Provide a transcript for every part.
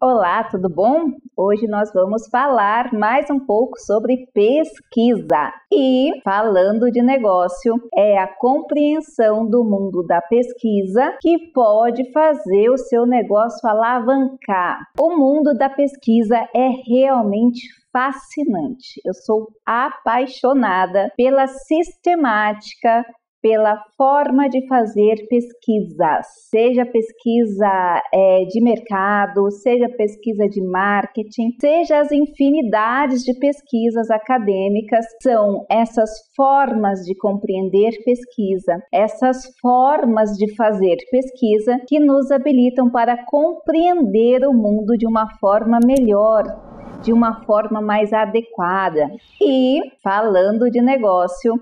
Olá, tudo bom? Hoje nós vamos falar mais um pouco sobre pesquisa. E falando de negócio, é a compreensão do mundo da pesquisa que pode fazer o seu negócio alavancar. O mundo da pesquisa é realmente fascinante. Eu sou apaixonada pela sistemática, pela forma de fazer pesquisas, seja pesquisa de mercado, seja pesquisa de marketing, seja as infinidades de pesquisas acadêmicas. São essas formas de compreender pesquisa, essas formas de fazer pesquisa que nos habilitam para compreender o mundo de uma forma melhor, de uma forma mais adequada. E falando de negócio,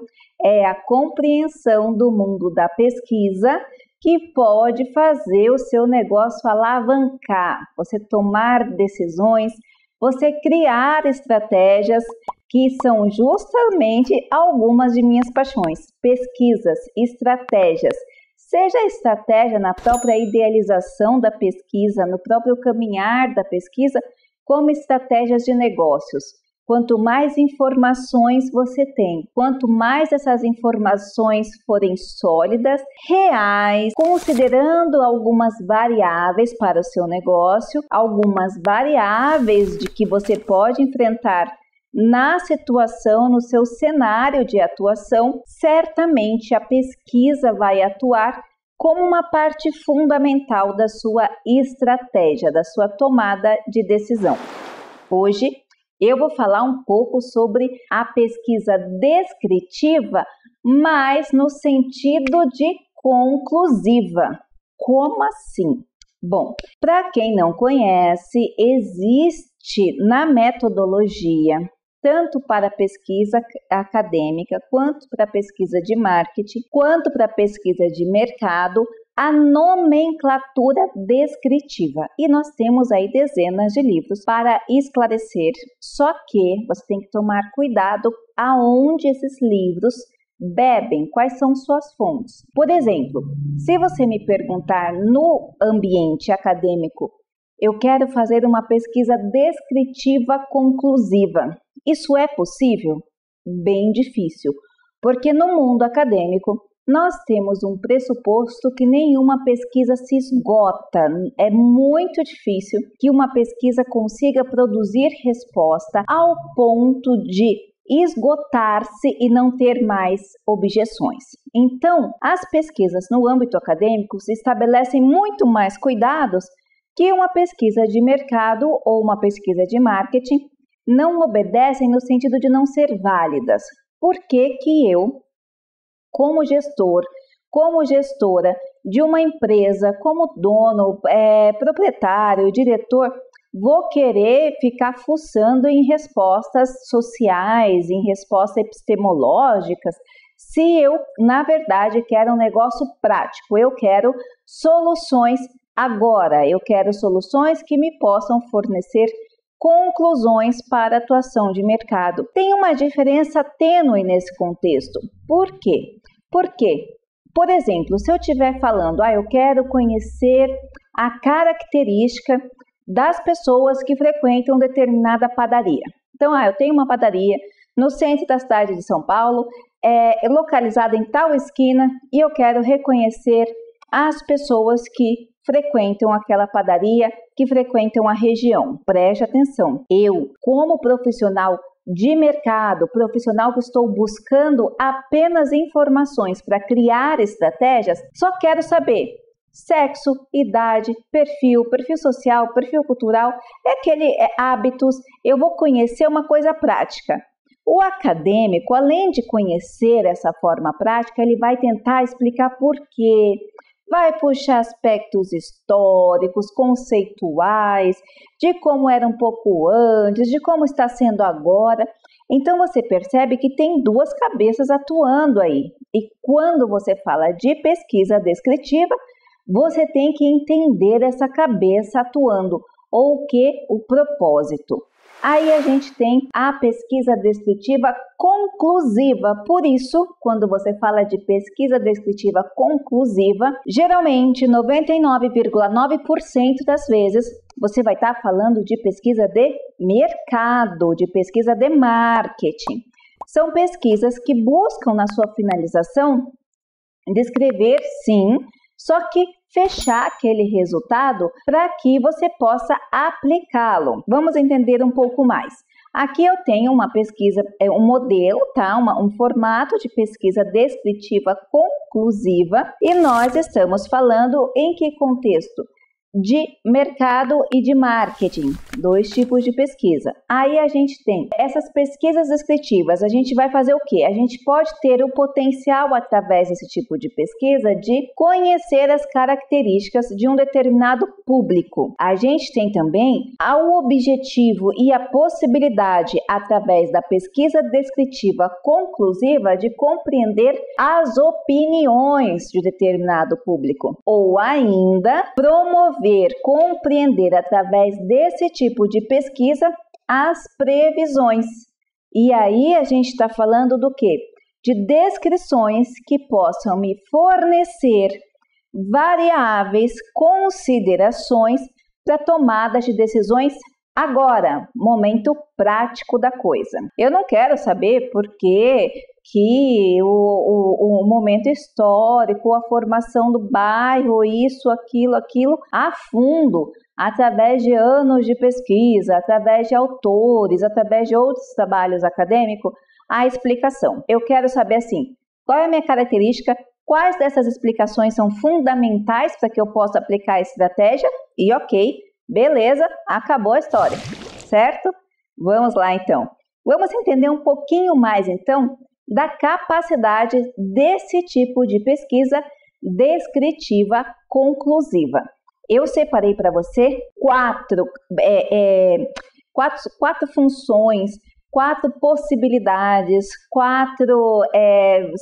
é a compreensão do mundo da pesquisa que pode fazer o seu negócio alavancar, você tomar decisões, você criar estratégias, que são justamente algumas de minhas paixões. Pesquisas, estratégias, seja a estratégia na própria idealização da pesquisa, no próprio caminhar da pesquisa, como estratégias de negócios. Quanto mais informações você tem, quanto mais essas informações forem sólidas, reais, considerando algumas variáveis para o seu negócio, algumas variáveis de que você pode enfrentar na situação, no seu cenário de atuação, certamente a pesquisa vai atuar como uma parte fundamental da sua estratégia, da sua tomada de decisão. Hoje, eu vou falar um pouco sobre a pesquisa descritiva, mas no sentido de conclusiva. Como assim? Bom, para quem não conhece, existe na metodologia, tanto para a pesquisa acadêmica, quanto para a pesquisa de marketing, quanto para a pesquisa de mercado, a nomenclatura descritiva. E nós temos aí dezenas de livros para esclarecer, só que você tem que tomar cuidado aonde esses livros bebem, quais são suas fontes. Por exemplo, se você me perguntar no ambiente acadêmico, eu quero fazer uma pesquisa descritiva conclusiva. Isso é possível? Bem difícil, porque no mundo acadêmico nós temos um pressuposto que nenhuma pesquisa se esgota. É muito difícil que uma pesquisa consiga produzir resposta ao ponto de esgotar-se e não ter mais objeções. Então, as pesquisas no âmbito acadêmico se estabelecem muito mais cuidados que uma pesquisa de mercado ou uma pesquisa de marketing não obedecem no sentido de não ser válidas. Por que que eu, como gestor, como gestora de uma empresa, como dono, proprietário, diretor, vou querer ficar fuçando em respostas sociais, em respostas epistemológicas, se eu, na verdade, quero um negócio prático, eu quero soluções agora, eu quero soluções que me possam fornecer conclusões para a atuação de mercado. Tem uma diferença tênue nesse contexto. Por quê? Porque, por exemplo, se eu estiver falando, eu quero conhecer a característica das pessoas que frequentam determinada padaria. Então, eu tenho uma padaria no centro da cidade de São Paulo, localizada em tal esquina, e eu quero reconhecer as pessoas que frequentam aquela padaria, que frequentam a região. Preste atenção, eu, como profissional de mercado, profissional que estou buscando apenas informações para criar estratégias, só quero saber sexo, idade, perfil social, perfil cultural, hábitos, eu vou conhecer uma coisa prática. O acadêmico, além de conhecer essa forma prática, ele vai tentar explicar por quê, vai puxar aspectos históricos, conceituais, de como era um pouco antes, de como está sendo agora. Então você percebe que tem duas cabeças atuando aí. E quando você fala de pesquisa descritiva, você tem que entender essa cabeça atuando, ou o propósito. Aí a gente tem a pesquisa descritiva conclusiva. Por isso, quando você fala de pesquisa descritiva conclusiva, geralmente 99,9% das vezes você vai estar falando de pesquisa de mercado, de pesquisa de marketing. São pesquisas que buscam na sua finalização descrever, sim, só que fechar aquele resultado para que você possa aplicá-lo. Vamos entender um pouco mais. Aqui eu tenho uma pesquisa, um modelo, tá? Um formato de pesquisa descritiva conclusiva e nós estamos falando em que contexto? De mercado e de marketing, 2 tipos de pesquisa. Aí a gente tem essas pesquisas descritivas, a gente vai fazer o quê? A gente pode ter o potencial através desse tipo de pesquisa de conhecer as características de um determinado público. A gente tem também o objetivo e a possibilidade através da pesquisa descritiva conclusiva de compreender as opiniões de determinado público ou ainda promover, compreender através desse tipo de pesquisa as previsões. E aí a gente está falando do quê? De descrições que possam me fornecer variáveis, considerações para tomada de decisões agora, momento prático da coisa. Eu não quero saber por que o momento histórico, a formação do bairro, isso, aquilo, a fundo, através de anos de pesquisa, através de autores, através de outros trabalhos acadêmicos, a explicação. Eu quero saber assim, qual é a minha característica, quais dessas explicações são fundamentais para que eu possa aplicar a estratégia e ok, beleza, acabou a história, certo? Vamos lá então. Vamos entender um pouquinho mais então da capacidade desse tipo de pesquisa descritiva conclusiva. Eu separei para você quatro funções, 4 possibilidades, 4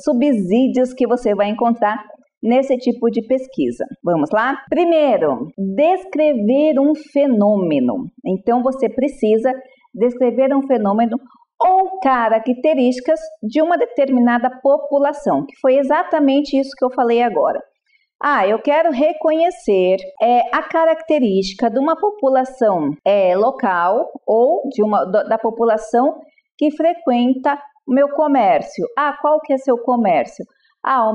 subsídios que você vai encontrar nesse tipo de pesquisa. Vamos lá? Primeiro, descrever um fenômeno. Então, você precisa descrever um fenômeno ou características de uma determinada população, que foi exatamente isso que eu falei agora. Eu quero reconhecer a característica de uma população local ou da população que frequenta o meu comércio. Qual que é seu comércio? O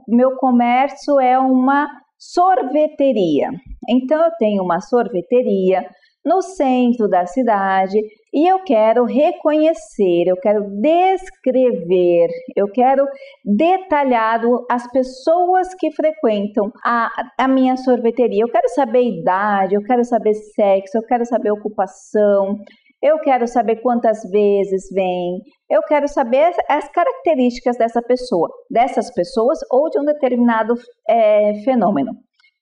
meu comércio é uma sorveteria. Então, eu tenho uma sorveteria no centro da cidade e eu quero reconhecer, eu quero descrever, eu quero detalhado as pessoas que frequentam a minha sorveteria. Eu quero saber idade, eu quero saber sexo, eu quero saber ocupação, eu quero saber quantas vezes vem, eu quero saber as características dessas pessoas ou de um determinado fenômeno.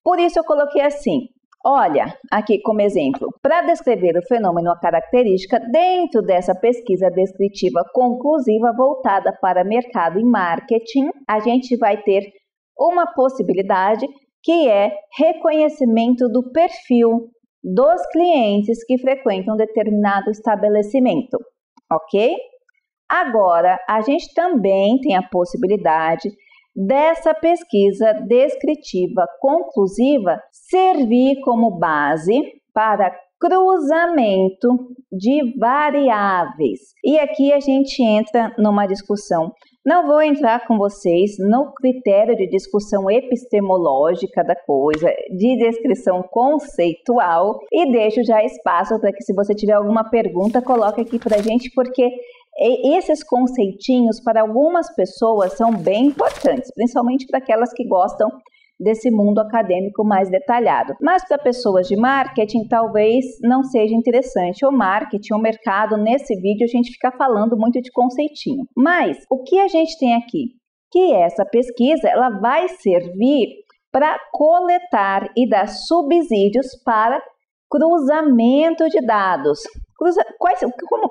Por isso eu coloquei assim. Olha, aqui como exemplo, para descrever o fenômeno, a característica, dentro dessa pesquisa descritiva conclusiva voltada para mercado e marketing, a gente vai ter uma possibilidade que é reconhecimento do perfil dos clientes que frequentam determinado estabelecimento, ok? Agora, a gente também tem a possibilidade dessa pesquisa descritiva conclusiva servir como base para cruzamento de variáveis. E aqui a gente entra numa discussão. Não vou entrar com vocês no critério de discussão epistemológica da coisa, de descrição conceitual, e deixo já espaço para que, se você tiver alguma pergunta, coloque aqui para a gente, porque esses conceitinhos para algumas pessoas são bem importantes, principalmente para aquelas que gostam desse mundo acadêmico mais detalhado. Mas para pessoas de marketing talvez não seja interessante. O marketing, o mercado, nesse vídeo a gente fica falando muito de conceitinho. Mas o que a gente tem aqui? Que essa pesquisa ela vai servir para coletar e dar subsídios para cruzamento de dados.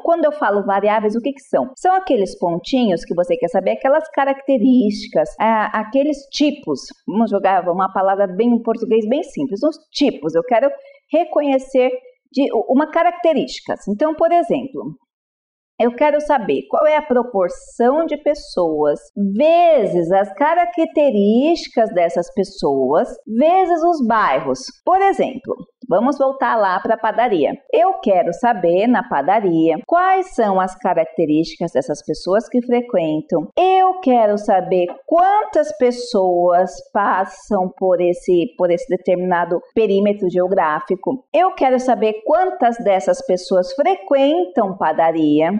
Quando eu falo variáveis, o que são? São aqueles pontinhos que você quer saber, aquelas características, aqueles tipos. Vamos jogar uma palavra bem em português bem simples, os tipos. Eu quero reconhecer de uma característica. Então, por exemplo, eu quero saber qual é a proporção de pessoas vezes as características dessas pessoas vezes os bairros. Por exemplo, vamos voltar lá para a padaria. Eu quero saber na padaria quais são as características dessas pessoas que frequentam. Eu quero saber quantas pessoas passam por esse determinado perímetro geográfico. Eu quero saber quantas dessas pessoas frequentam padaria.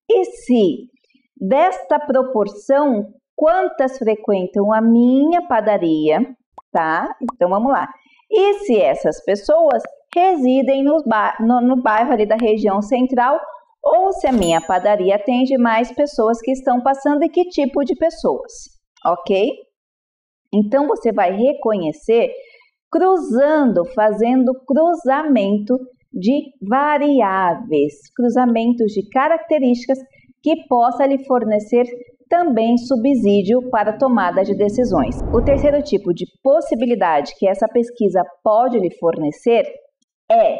E se desta proporção, quantas frequentam a minha padaria, tá? Então vamos lá. E se essas pessoas residem no bairro ali da região central, ou se a minha padaria atende mais pessoas que estão passando e que tipo de pessoas, ok? Então você vai reconhecer fazendo cruzamento de variáveis, cruzamentos de características que possa lhe fornecer também subsídio para a tomada de decisões. O terceiro tipo de possibilidade que essa pesquisa pode lhe fornecer é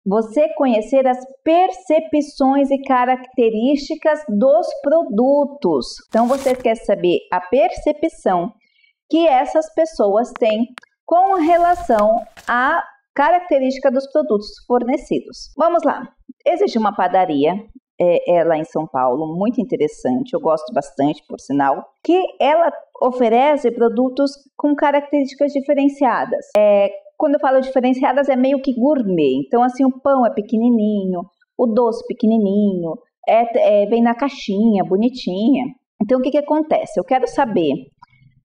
você conhecer as percepções e características dos produtos. Então você quer saber a percepção que essas pessoas têm com relação à característica dos produtos fornecidos. Vamos lá. Existe uma padaria lá em São Paulo, muito interessante, eu gosto bastante, por sinal, que ela oferece produtos com características diferenciadas. Quando eu falo diferenciadas, é meio que gourmet. Então, assim, o pão é pequenininho, o doce pequenininho, vem na caixinha, bonitinha. Então, o que acontece? Eu quero saber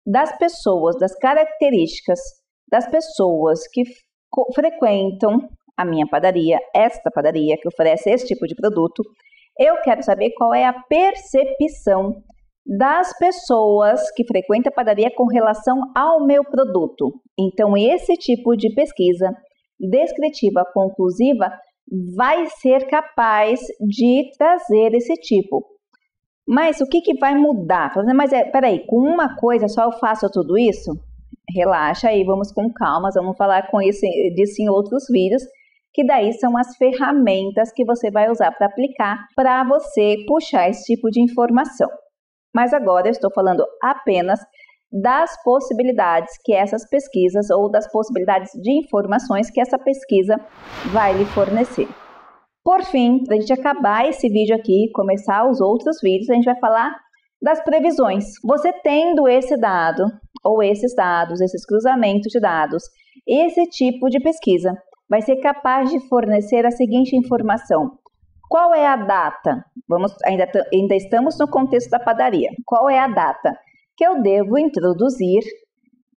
das pessoas, das características das pessoas que frequentam a minha padaria, esta padaria que oferece esse tipo de produto. Eu quero saber qual é a percepção das pessoas que frequentam a padaria com relação ao meu produto. Então, esse tipo de pesquisa descritiva conclusiva vai ser capaz de trazer esse tipo. Mas o que vai mudar? Mas peraí, com uma coisa só eu faço tudo isso? Relaxa aí, vamos com calma, vamos falar disso em outros vídeos, que daí são as ferramentas que você vai usar para aplicar para você puxar esse tipo de informação. Mas agora eu estou falando apenas das possibilidades que essas pesquisas ou das possibilidades de informações que essa pesquisa vai lhe fornecer. Por fim, para a gente acabar esse vídeo aqui, começar os outros vídeos, a gente vai falar das previsões. Você tendo esse dado, ou esses dados, esses cruzamentos de dados, esse tipo de pesquisa vai ser capaz de fornecer a seguinte informação. Qual é a data? Ainda estamos no contexto da padaria. Qual é a data que eu devo introduzir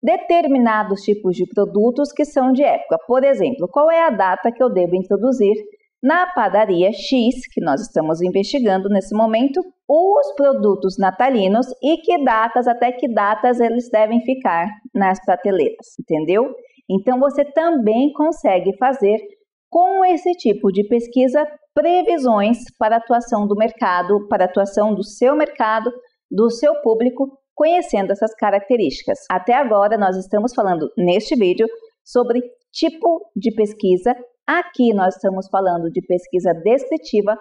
determinados tipos de produtos que são de época? Por exemplo, qual é a data que eu devo introduzir na padaria X, que nós estamos investigando nesse momento, os produtos natalinos e até que datas eles devem ficar nas prateleiras, entendeu? Então, você também consegue fazer com esse tipo de pesquisa previsões para a atuação do mercado, para a atuação do seu mercado, do seu público, conhecendo essas características. Até agora, nós estamos falando neste vídeo sobre tipo de pesquisa. Aqui nós estamos falando de pesquisa descritiva,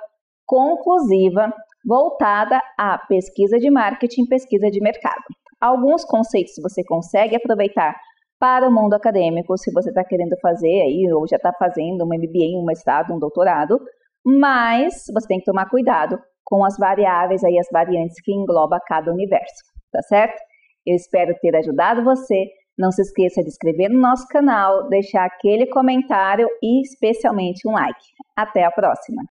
conclusiva, voltada à pesquisa de marketing, pesquisa de mercado. Alguns conceitos você consegue aproveitar para o mundo acadêmico, se você está querendo fazer aí, ou já está fazendo um MBA, um mestrado, um doutorado, mas você tem que tomar cuidado com as variáveis aí, as variantes que engloba cada universo, tá certo? Eu espero ter ajudado você. Não se esqueça de inscrever no nosso canal, deixar aquele comentário e especialmente um like. Até a próxima!